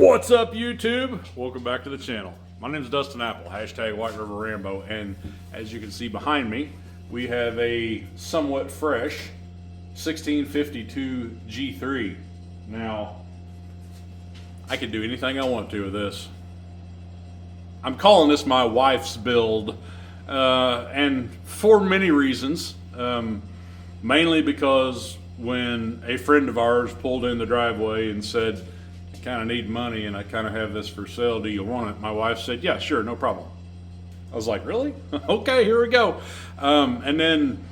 What's up, YouTube? Welcome back to the channel. My name is Dustin Apple, hashtag White River Rambo, and as you can see behind me, we have a somewhat fresh 1652 G3. Now, I could do anything I want to with this. I'm calling this my wife's build, and for many reasons. Mainly because when a friend of ours pulled in the driveway and said, kind of need money and I kind of have this for sale, do you want it? My wife said, yeah, sure, no problem. I was like, really? Okay, here we go. And then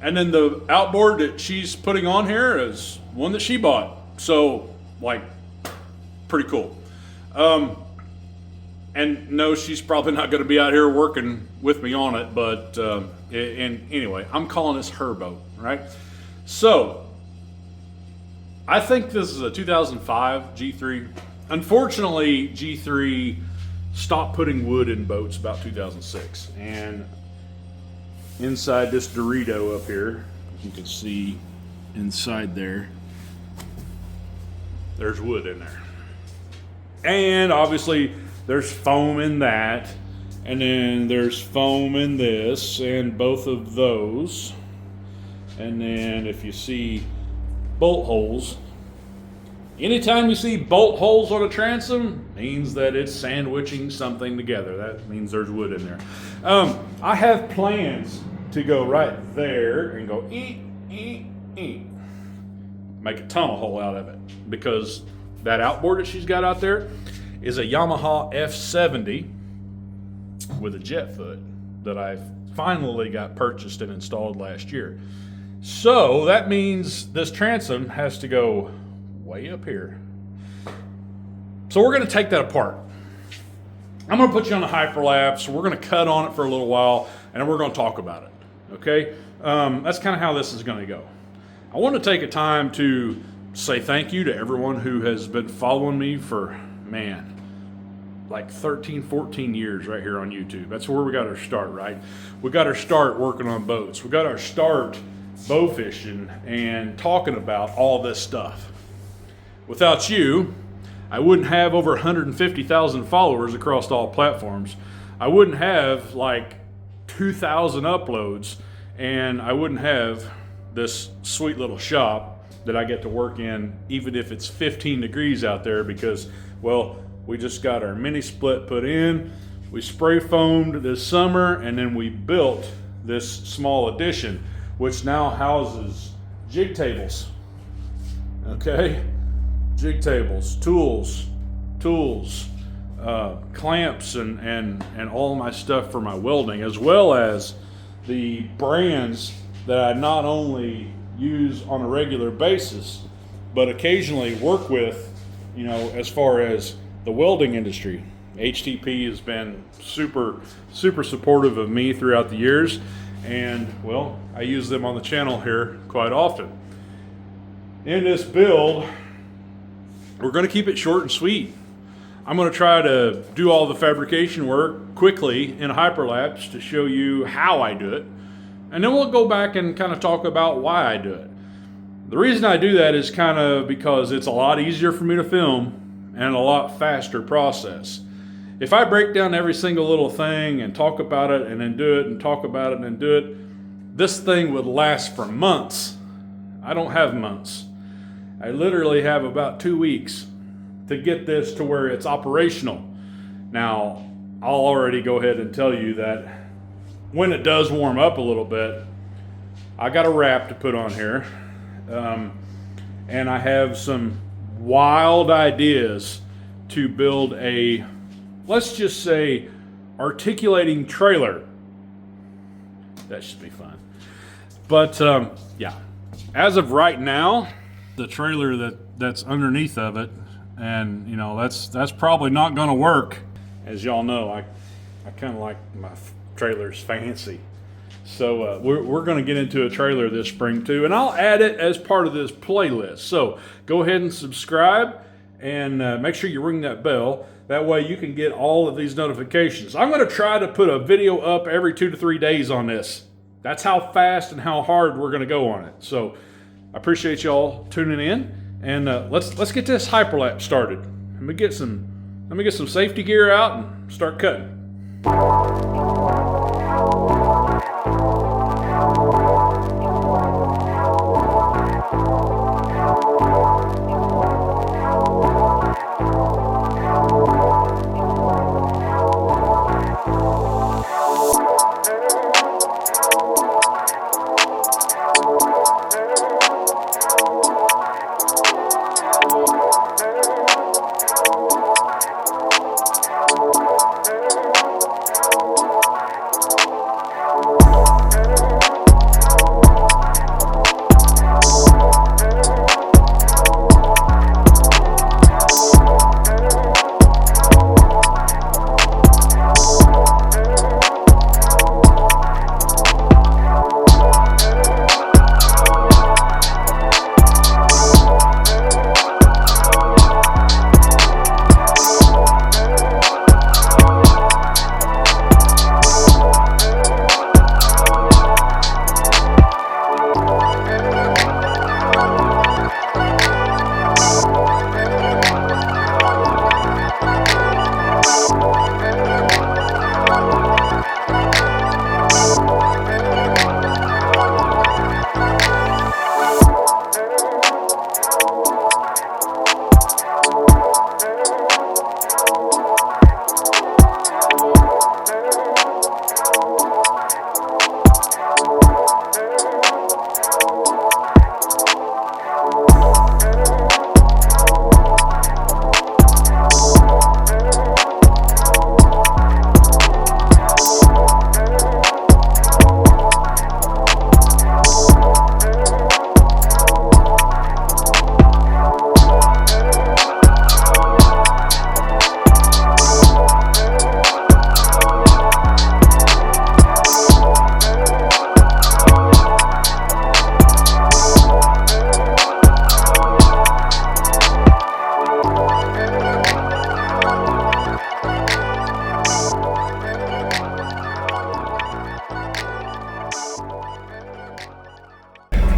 the outboard that she's putting on here is one that she bought. So, like, pretty cool. And no, she's probably not going to be out here working with me on it, but and anyway, I'm calling this her boat, right? So, I think this is a 2005 G3. Unfortunately, G3 stopped putting wood in boats about 2006. And inside this Dorito up here, you can see inside there, there's wood in there. And obviously, there's foam in that. And then there's foam in this, and both of those. And then if you see bolt holes. Anytime you see bolt holes on a transom, means that it's sandwiching something together. That means there's wood in there. I have plans to go right there and go make a tunnel hole out of it, because that outboard that she's got out there is a Yamaha F70 with a jet foot that I finally got purchased and installed last year. So that means this transom has to go way up here. So we're going to take that apart. I'm going to put you on a hyperlapse. We're going to cut on it for a little while, and then we're going to talk about it. Okay? That's kind of how this is going to go. I want to take a time to say thank you to everyone who has been following me for, man, like 13, 14 years right here on YouTube. That's where we got our start, right? We got our start working on boats. We got our start bow fishing and talking about all this stuff. Without you, I wouldn't have over 150,000 followers across all platforms. I wouldn't have like 2,000 uploads, and I wouldn't have this sweet little shop that I get to work in, even if it's 15 degrees out there, because, well, we just got our mini split put in, we spray foamed this summer, and then we built this small addition, which now houses jig tables. Okay? Jig tables, tools, clamps, and all my stuff for my welding, as well as the brands that I not only use on a regular basis, but occasionally work with, you know, as far as the welding industry. HTP has been super supportive of me throughout the years, and well, I use them on the channel here quite often. In this build, we're going to keep it short and sweet. I'm going to try to do all the fabrication work quickly in Hyperlapse to show you how I do it, and then we'll go back and kind of talk about why I do it. The reason I do that is kind of because it's a lot easier for me to film and a lot faster process. If I break down every single little thing and talk about it and then do it and talk about it and then do it, this thing would last for months. I don't have months. I literally have about 2 weeks to get this to where it's operational. Now, I'll already go ahead and tell you that when it does warm up a little bit, I got a wrap to put on here. And I have some wild ideas to build a, let's just say, articulating trailer. That should be fun. But yeah, as of right now, the trailer that's underneath of it, and you know, that's probably not going to work. As y'all know, I kind of like my trailers fancy. So we're going to get into a trailer this spring too, and I'll add it as part of this playlist. So go ahead and subscribe, and make sure you ring that bell. That way you can get all of these notifications. I'm going to try to put a video up every 2 to 3 days on this. That's how fast and how hard we're going to go on it. So I appreciate y'all tuning in, and let's get this hyperlapse started. let me get some safety gear out and start cutting.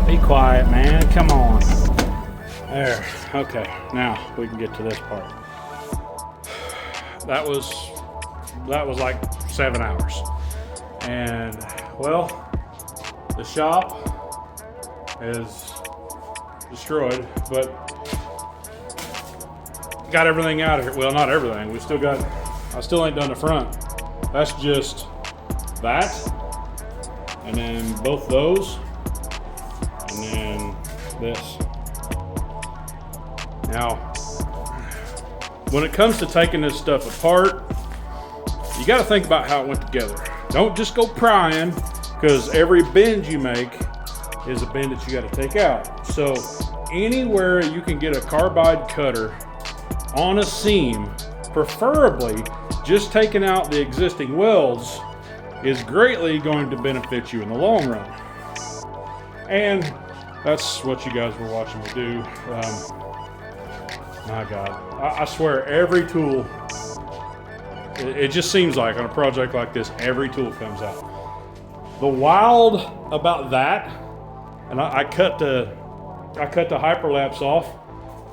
Be quiet, man. Come on. There. Okay. Now we can get to this part. That was like 7 hours. And well, the shop is destroyed, but got everything out of here. Well, not everything. I still ain't done the front. That's just that. And then both those. And then this. Now, when it comes to taking this stuff apart, you got to think about how it went together. Don't just go prying, because every bend you make is a bend that you got to take out. So anywhere you can get a carbide cutter on a seam, preferably just taking out the existing welds, is greatly going to benefit you in the long run. And that's what you guys were watching me do. My God, I swear every tool, it just seems like on a project like this, every tool comes out. The wild about that, and I cut the Hyperlapse off,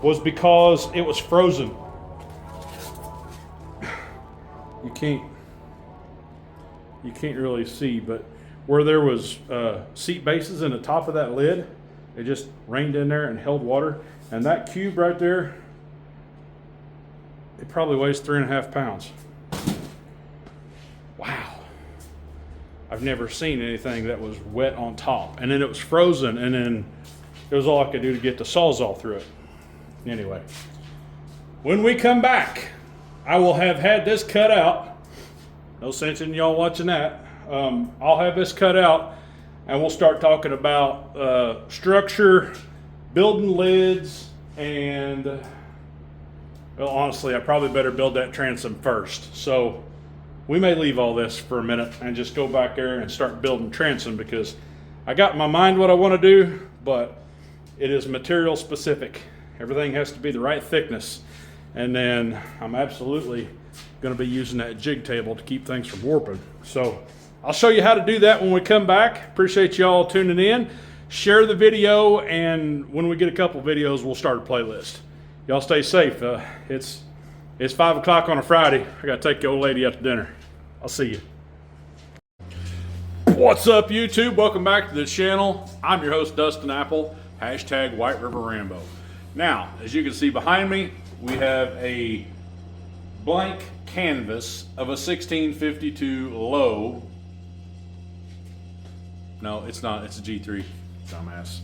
was because it was frozen. You can't really see, but where there was seat bases in the top of that lid, it just rained in there and held water. And that cube right there, it probably weighs 3.5 pounds. Wow. I've never seen anything that was wet on top. And then it was frozen, and then it was all I could do to get the Sawzall through it. Anyway, when we come back, I will have had this cut out. No sense in y'all watching that. I'll have this cut out, and we'll start talking about structure, building lids, and well, honestly, I probably better build that transom first. So we may leave all this for a minute and just go back there and start building transom, because I got in my mind what I want to do, but it is material specific. Everything has to be the right thickness. And then I'm absolutely going to be using that jig table to keep things from warping. So I'll show you how to do that when we come back. Appreciate y'all tuning in. Share the video, and when we get a couple videos, we'll start a playlist. Y'all stay safe. It's It's 5 o'clock on a Friday. I gotta take the old lady out to dinner. I'll see you. What's up, YouTube? Welcome back to the channel. I'm your host, Dustin Apple, hashtag White River Rambo. Now, as you can see behind me, we have a blank canvas of a 1652 low. No, it's not. It's a G3, dumbass.